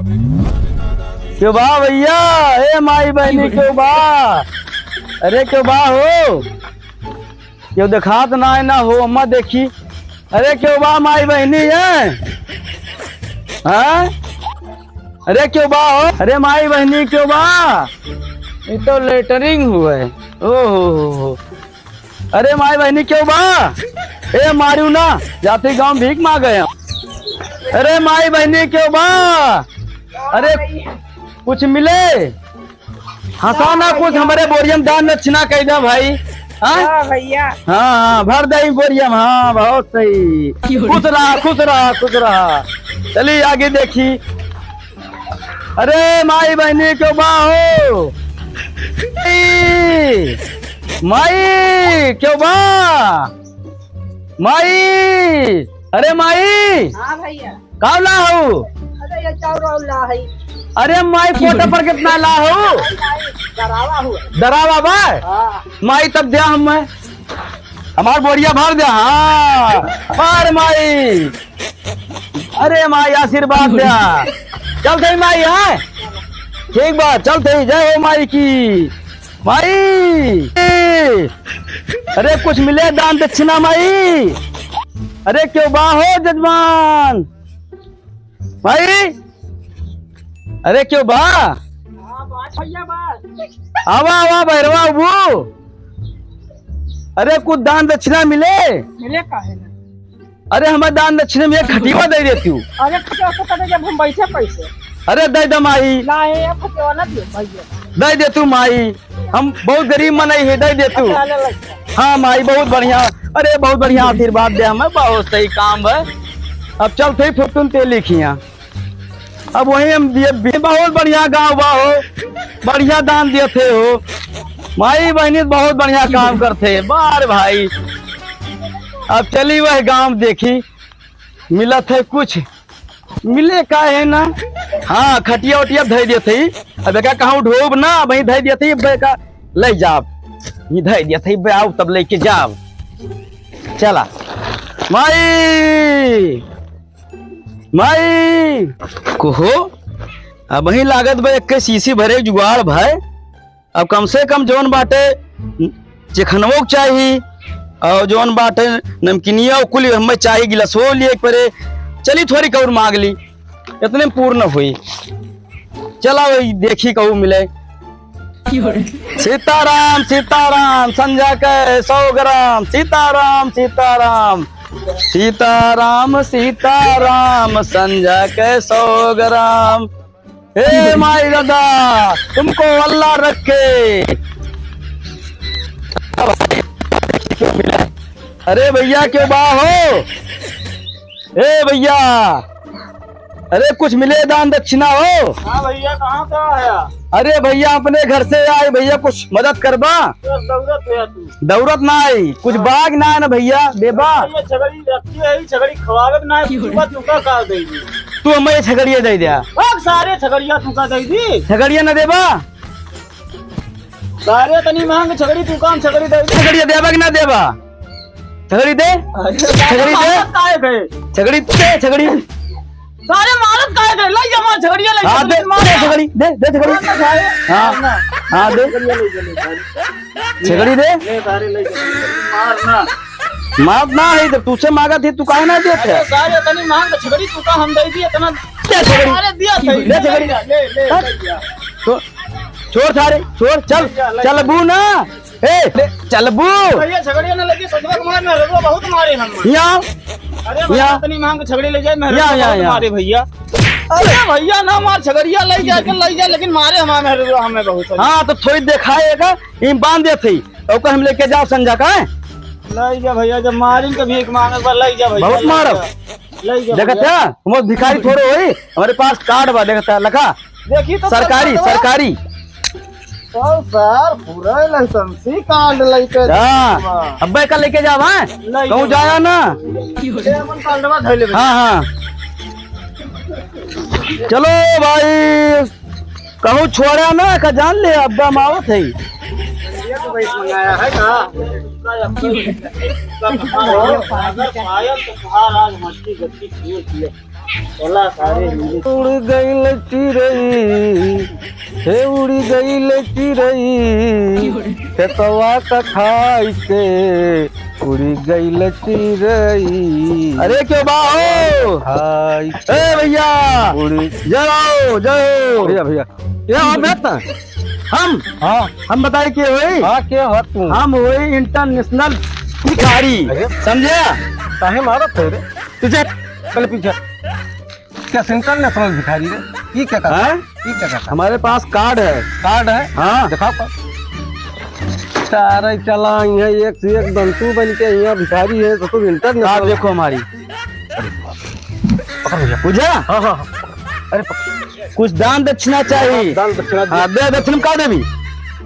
क्यों बा भैया, ए माई बहनी क्यों बा? अरे क्यों बा हो? क्यों दिखात ना है ना हो अम्मा देखी। अरे क्यों बा माई बहनी है? हाँ? अरे क्यों बा हो? अरे माई बहनी क्यों बा? ये तो लेटरिंग हुआ है। ओहो, अरे माई बहनी क्यों बा? ए मारू ना, जाते गांव भीख मांग गए। अरे माई बहनी क्यों बा? अरे कुछ मिले हंसा ना, कुछ हमारे बोरियम दान दक्षिणा कह दे भाई। हाँ भैया। हाँ हाँ भर दे बोरियम। हाँ बहुत सही, खुश रहा खुश रहा खुश रहा। चलिए आगे देखी। अरे माई बहनी क्यों बा हो? माई क्यों बा? माई, अरे माई हाँ भैया। कहाँ ला हो? अरे ये चाउर ला है। अरे माई फोटो पर कितना ला हो? डरावा हुआ। डरावा बा हाँ। माई तब दिया हम हमार बोरिया भर दिया। हाँ पर माई, अरे माई आशीर्वाद दिया। चल थे माई है ठीक बात, चल थे। जय हो माई की। माई अरे कुछ मिले दान दक्षिणा माई? अरे क्यों बा हो जजमान? माई अरे क्यों बा? भैया बात। आवा आवा भैरवा वो। अरे कुछ दान दक्षिणा मिले? मिले का है ना? अरे हमें दान दक्षिणा में एक खटीवा दे देती हूँ। अरे खटिया को कटे जब हम बैठे पैसे अरे दे दे माई, ना है ये खटिया ना दे भैया। दे दे तू माई, हम बहुत गरीब मन है, दे दे तू। चले लगता। हाँ माई बहुत बढ़िया। अरे बहुत बढ़िया आशीर्वाद दे हमें, बहुत सही काम है। अब चल थे फुटुन ते लिखिया। अब वही हम दिए, बहुत बढ़िया गाँव बा हो, बढ़िया दान दिए थे हो। माई बहनी बहुत बढ़िया काम करते बार भाई। अब चली वह गांव देखी, मिला थे कुछ मिले का है ना। हाँ खटिया उटिया धै दिए थे। अब देखा कहूँ ढोब ना वही धै दिए थे। बेका ले जाब, ये धै दिए थे आओ तब लेके जाब। चला माई माई कोहो, अब वही लागत भाई एक शीशी भरे जुगाड़ भाई। अब कम से कम जौन बाटे चिखनवो चाहिए और जौन बाटे नमकीनिया कुल हमें चाहिए, गिलासो लिए परे। चली थोड़ी कौर मांग ली, इतने पूर्ण हुई। चला वही देखी कहू मिले। सीताराम सीताराम संजय के 100 ग्राम। सीताराम सीताराम सीताराम सीताराम संजय के 100 ग्राम। हे माई दादा तुमको अल्लाह रखे। अरे भैया क्यों बा हो? ए भैया अरे कुछ मिले दान दक्षिणा हो? हाँ भैया कहाँ से आया? अरे भैया अपने घर से आए भैया, कुछ मदद करबा। दौड़त है तू। दौड़त ना आई, कुछ बाग ना है ना भैया देबा। ये छगड़ी रखी है, छगड़ी खवावे ना है, तुका का देगी। तू हमें छगड़िया दे दिया। अब सारे छगड़िया तुका दे दी। छगड़िया न देबा? सारे तनी मांग छगड़ी तू काम छगड़ी दे। छगड़िया देबा कि ना देबा? छगड़ी दे, छगड़ी दे, काहे गए? छगड़ी दे, छगड़ी। सारे मारत काहे गए? ले जा मार छगड़िया ले। हाँ दे दे छगड़ी, दे दे छगड़ी। हाँ हाँ दे छगड़ी दे। ले सारे ले जा मारना। माफ ना है जब तुझसे मांगा थी, तू काहे ना देते? सारे तनी मांग छगड़ी तू का हम दे दी इतना। दे छगड़ी, सारे दिया सही। ले छगड़ी। ले तो छोड़ सारे छोड़, चल चल बू ना। ए चल बू भैया छगड़िया न लगी, सजवा मार में रगो बहुत मारे हम। यहाँ अरे भैया तनी मांग छगड़ी ले जाए मैं मारे भैया। अरे भैया ना मार छगड़िया ले जा लेकिन मारे हमें बहुत। हाँ तो थोड़ी दिखाएगा, इन बांध दे थी और हम लेके जाओ संजा का। ले जा भैया, जब मारी के भीख मांगे पर ले जा भैया। बहुत मारो ले जा देखता है, हम भिखारी थोड़े हुई, हमारे पास कार्ड बा देखता लखा देखी तो सरकारी सरकारी। सर पूरा लाइसेंसी कार्ड लेके। हाँ अब्बे का लेके जाओ। हाँ कहूँ जाया ना। हाँ हाँ चलो भाई, कहूँ छोड़ा ना का जान ले अब्बा माओ थे। मंगाया है का? का अगर पाया तो बाहर आज मस्ती गति किए किए बोला सारे उड़ गई चिरई हे उड़ गई चिरई खेतवा का खाई से उड़ गई चिरई। अरे क्यों बाहो हाय ए भैया जाओ जाओ भैया भैया ये हम बैठना हम हम बताए कि वही क्या हो तुम हम वही इंटरनेशनल भिखारी समझे काहे मारो थे रे तुझे चल पीछे क्या इंटरनेशनल भिखारी रे ये क्या कर है ये क्या कर हमारे पास कार्ड है हाँ दिखाओ सारे चला यहाँ एक से एक बंतू बन के यहाँ भिखारी है तो तुम इंटरनेशनल देखो हमारी पूजा हाँ अरे कुछ दान दक्षिणा चाहिए दान दक्षिणा हाँ दे दक्षिणा का देवी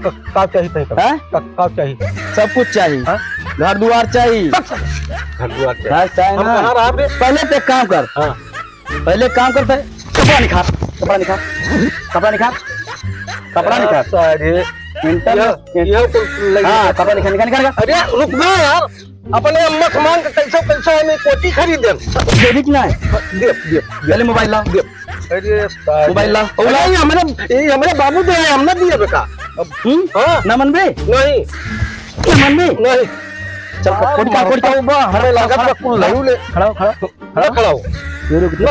का चाहिए का चाहिए सब कुछ चाहिए घर द्वार चाहिए घर द्वार चाहिए ना पहले तो एक काम कर पहले काम कर कपड़ा निकाल कपड़ा निकाल कपड़ा निकाल कपड़ा निकाल कपड़ा निकाल निकाल निकाल अरे रुक ना यार अपने अम्मा सामान कैसे कैसे हमें कोटी खरीद दे ना पहले मोबाइल ला अरे मोबाइल ला हमारे बाबू दे हमने दिए बेटा ना मन बे नहीं ना मन बे नहीं चल कोटी का हरे लागत का कुल लाऊ ले खड़ा खड़ा हो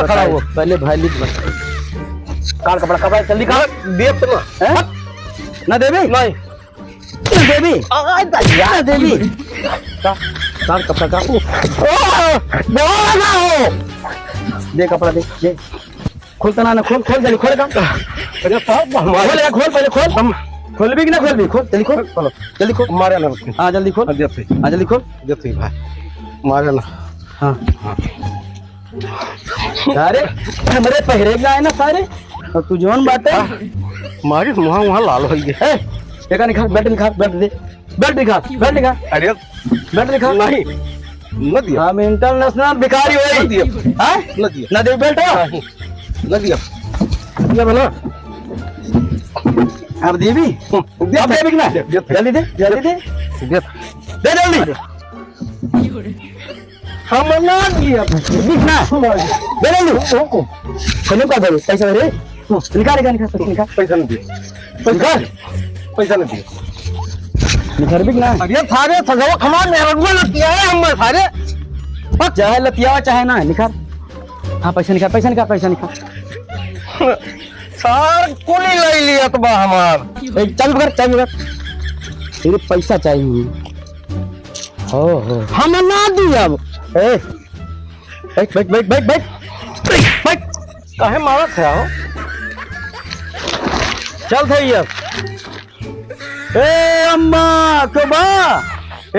खड़ा हो पहले भाई लिख कार कपड़ा कपड़ा जल्दी कार दे ना ना देवी नहीं देवी ना देवी कार कपड़ा का दे कपड़ा दे खोलता ना खोल खोल जल्दी खोल अरे खोल पहले खोल खोल भी कि ना खोल भी खोल जल्दी खोल जल्दी खोल मारे ना हाँ जल्दी खोल हाँ जल्दी खोल जल्दी भाई मारे ना हाँ अरे हमारे पहरे का है ना सारे और तू जोन बात है मारी वहाँ वहाँ लाल हो गए देखा निकाल बैठ निकाल बैठ दे बैठ निकाल अरे बैठ निकाल नहीं न दिया हम इंटरनेशनल भिखारी हो दिया हाँ न दिया न दे बेटा न दिया ये बना अब देवी अब देवी ना जल्दी दे दे जल्दी हम ना दिया दिखना दे जल्दी चलो का दे पैसा दे निकाल पैसा नहीं दिया पैसा नहीं दिया निकाल भी ना अरे थारे सजावा खमार मेहरगुआ लतिया है हम थारे चाहे लतिया चाहे ना निकाल हाँ पैसा निकाल सार कुली ले लिया तो बा हमार चल कर तेरे पैसा चाहिए हो हम ना दिया ए बैठ काहे मारत है हो चल भैया ए अम्मा कबा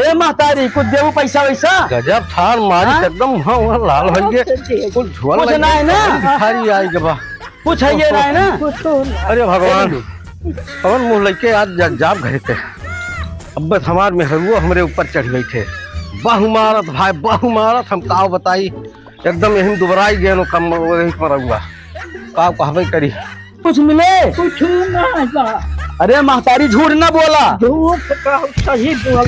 ए महतारी कुछ देव पैसा वैसा गजब थार मारी एकदम हाँ वहाँ लाल हो गए कुछ झोल ना है ना भिखारी आई गबा कुछ है ये ना है ना अरे भगवान पवन मुँह लेके आज जाब घरे थे अब बस हमार मेहरुआ हमारे ऊपर चढ़ गई थे बाहु मारत भाई बाहु मारत हम काव बताई एकदम यही दुबराई गए कम वही पर हुआ काव कहबे करी कुछ मिले कुछ ना अरे महतारी झूठ ना बोला सही बोल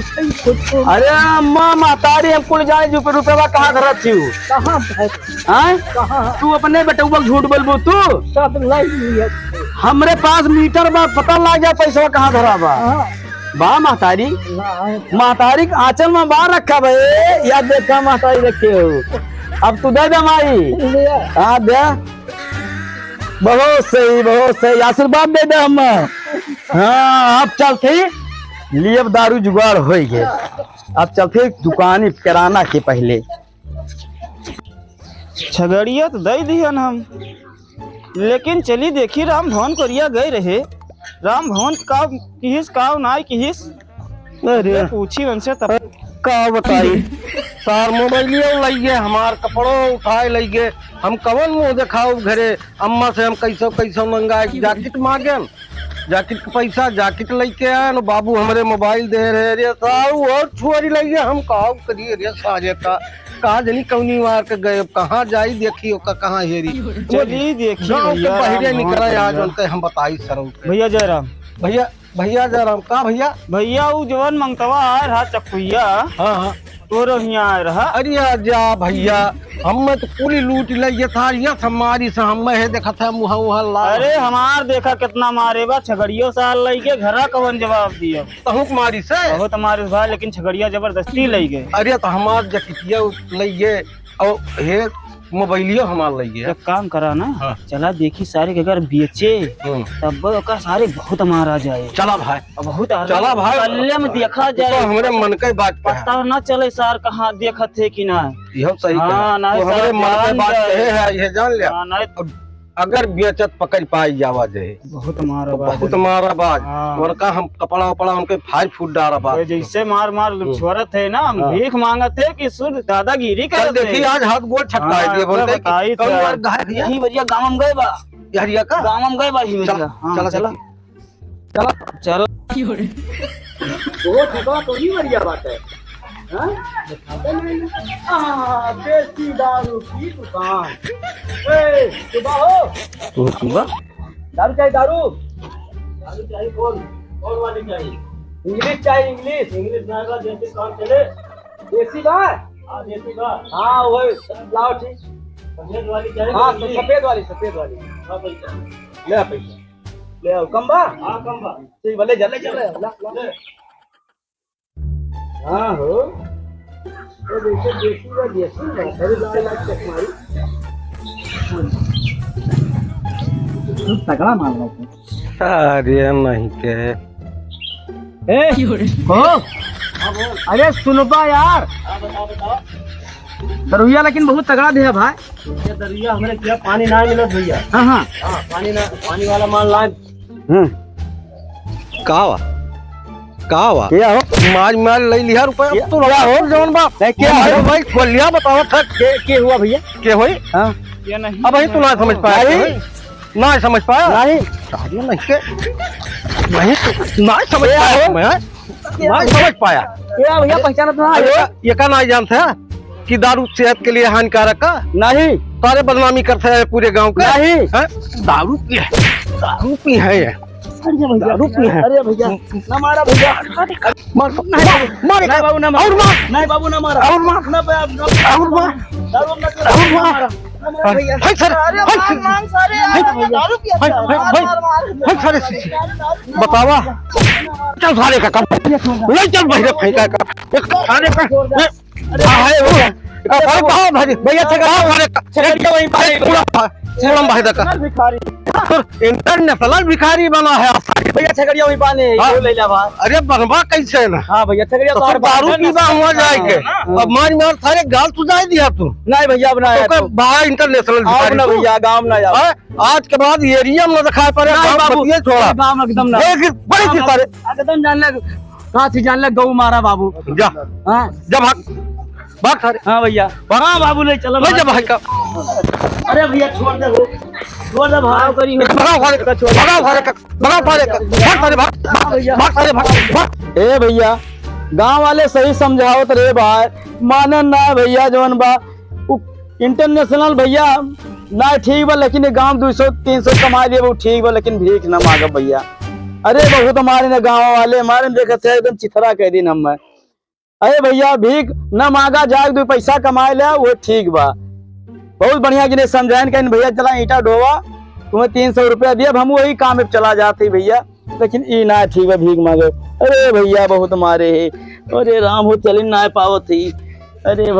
अरे अम्मा महतारी हम कुल जाने जो रुपया कहाँ धरत थी कहाँ तू अपने बेटुआ झूठ बोलबो तू सब हमरे पास मीटर में पता लग जाए पैसा कहाँ धरा बा महतारी आंचल में बाहर रखा भाई याद देखा महतारी रखे हो अब तू दे माई हाँ दे बहुत सही आशीर्वाद दे दे हम हाँ अब चलते लिए दारू जुगाड़ हो गए अब चलते दुकान किराना के पहले छगड़िया तो दे दिहन हम लेकिन चली देखी राम भवन कोरिया गए रहे राम भवन का किहिस का नाई किहिस अरे पूछी उनसे तब का बताई सार मोबाइल लगे हमार कपड़ों उठाए लगे हम कवन मुँह दिखाओ घरे अम्मा से हम कैसो मंगाए जैकेट मांगे जैकेट का पैसा जैकेट लेके आए बाबू हमारे मोबाइल दे रहे रे साहू और छुआरी लगे हम कहा करिए रे साजे का कहा जनी कौनी मार के गए कहाँ जाई देखी कहाँ हेरी चली देखी पहले निकला आज उनके हम बताई सर भैया जयराम भैया भैया जरा का भैया। भैया वो जवन मंगतवा आए रहा चकुइया हाँ हाँ। तो यहाँ आए रहा। अरे आजा भैया, हम तो पूरी लूट लिये था ये हमारी से हम है देखा था मुहा मुहा ला। अरे हमार देखा कितना मारे बा छगड़ियों साल लई के घरा कवन जवाब दिया। तहुक मारी से बहुत हमारे भाई लेकिन छगड़िया जबरदस्ती लई गए। अरे तो हमार जकितिया लइए और हे मोबाइलियो हमार लइए। एक काम करा ना, हाँ। चला देखी सारे के अगर बेचे तब का सारे बहुत मारा जाए। चला भाई, बहुत चला भाई, कल्ले में देखा तो जाए। हमारे मन के बात पे है। पता ना चले सार कहाँ देखा थे कि ना। यह सही हाँ, कहा। ना तो हमारे सार मन के जान बात जाए। कहे है ये जान लिया। हाँ, ना अगर बेचत पकड़ पाई जावा जाए बहुत मारा बा। बहुत मारा बाज। हाँ। और का हम कपड़ा वपड़ा उनके फाड़ फूट डाला बात। जैसे मार मार छोरत है ना, हम भीख मांगत है कि शुद्ध दादागिरी कल करते। देखी आज हाथ गोल छटका हाँ, दिए बोलते बताई कि कौन था। बार गाय भैया यही बढ़िया गाँव में गए बा। हरिया का गाँव में गए बा ही चला बढ़िया। चला चला चला चल। वो ठेका तो ही बढ़िया बात है। हाँ? देसी दारू की दुकान। ए, सुबह हो। दारू चाहिए दारू। दारू चाहिए कौन वाली चाहिए? इंग्लिश चाहिए इंग्लिश ना देसी काम चले। देसी बार? हाँ देसी बार। हाँ वही लाओ ठीक। सफेद वाली चाहिए। हाँ तो सफेद वाली हाँ पैसा ले पैसा ले आओ। कम बा? हाँ कम बा। ठीक भले चले ला। हाँ हो तो जैसे देसी अरे मारी तगड़ा मार रहा अरे नहीं के हो। अरे सुनबा यार, दरुइया लेकिन बहुत तगड़ा दे है भाई। ये दरुइया हमने किया पानी ना मिला भैया। हाँ हाँ पानी वाला माल लाए। का वा क्या हो माज मार ले लिया रुपया तो क्या हो जवन बाप क्या अरे हो भाई खोलिया बताओ था के हुआ भैया? के होई। हाँ ये नहीं अब भाई तू ना समझ पाया नहीं। ना समझ पाया नहीं शादी नहीं के नहीं ना समझ पाया मैं ना समझ पाया। क्या भैया पहचाना तो ना ये का नहीं जानते हैं कि दारू सेहत के लिए हानिकारक का नहीं सारे बदनामी करते हैं पूरे गांव का। नहीं हैं? दारू पी है दारू पी है ये दारू पी है। अरे भैया ना मारा भैया। मार मार नहीं बाबू ना मारा। और मार नहीं बाबू ना मारा। और मार ना और मार दारू ना और मार भैया। भाई सर मांग सारे दारू पिया भाई सारे बतावा चल सारे का काम ले चल भैया फेंका का सारे का है वो अरे कहां भाई भैया छगड़ा वहीं पूरा भाई का भिखारी इंटरनेशनल भिखारी बना है भैया छगड़िया वहीं पाने हाँ। ले जा बाहर। अरे बनवा कैसे ना हाँ भैया छगड़िया तो दारू पीवा हुआ जाएंगे अब मार मार सारे गाल सुझाई दिया तू नहीं भैया बनाया तो बाहर इंटरनेशनल आओ भिखारी ना तू। भैया गाँव ना जाओ। आज के बाद एरिया में दिखाई पड़े नहीं बाबू ये छोड़ा गाँव एकदम ना बड़ी थी सारे एकदम जान ले कहाँ थी जान ले गऊ मारा बाबू। जा हाँ जा भाग भाग सारे हाँ भैया हाँ बाबू ले चलो ले जा भाई का अरे भैया छोड़ दे वो छोड़ दे भाव करी भगाओ सारे का भगाओ सारे का भगाओ सारे का भाग सारे भाग सारे भाग। ए भैया गांव वाले सही समझाओ रे भाई मानन ना भैया जवन बा इंटरनेशनल भैया ना ठीक बा लेकिन गांव 200-300 कमा दिए वो ठीक बा लेकिन भीख ना मांग भैया। अरे बहुत हमारे ना गांव वाले हमारे देखे थे एकदम चिथरा कह दी हम। अरे भैया भीख न मांगा जाए 2 पैसा कमाए ले वो ठीक बा बहुत बढ़िया जिन्हें समझाए कहीं भैया चला ईटा ढोवा तुम्हें 300 रुपया दिया हम वही काम में चला जाते भैया लेकिन ई ना ठीक है भीख मांगे। अरे भैया बहुत मारे है। अरे राम हो चली ना पावत थी। अरे